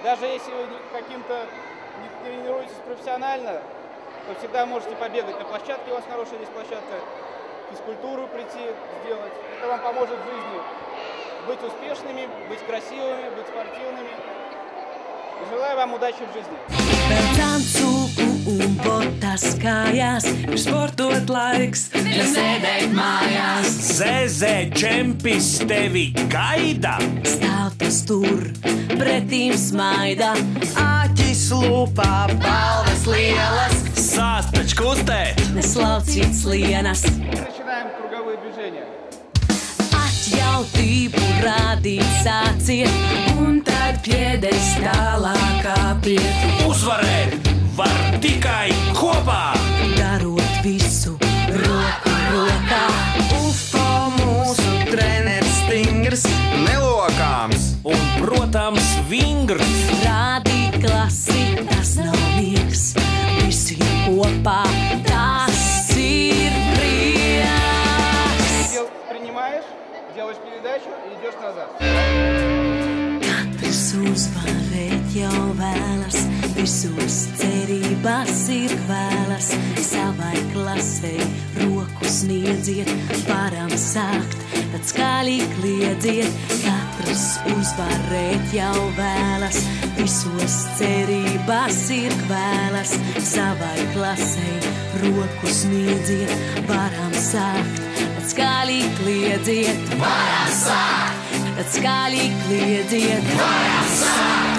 Даже если вы каким-то не тренируетесь профессионально, то всегда можете побегать на площадке, у вас хорошая здесь площадка, физкультуру прийти, сделать. Это вам поможет в жизни быть успешными, быть красивыми, быть спортивными. И желаю вам удачи в жизни. Sportot laiks, nesēdēt mājās. ZZ čempis tevi gaida. Stāv tas tur, pretīm smaida. Āķis lupā, balvas lielas. Sāc taču kustēt. Neslaucīt slienas. Начинаем круговые движения. Atjautību rādīt sāciet, un tad piedestālā kāpiet. Uzvarēt var tikai kopā. Darot visu roku rokā. UFO mūsu treneris stingrs, nelokāms un, protams, vingrs. Rādīt klasi, tas nav miegs. Visi kopā, tas ir prieks. Принимаешь, делаешь передачу и идешь назад. Katrs uzvarēt jau vēlas, visos cerībās ir vēlas. Savai klasei roku sniedziet, varam sākt, tad skaļi kliedziet. Katrs uzvarēt jau vēlas, visos cerībās ir vēlas. Savai klasei roku sniedziet, varam sākt, tad skaļi kliedziet. Varam sākt, tad skaļi kliedziet. Varam sākt.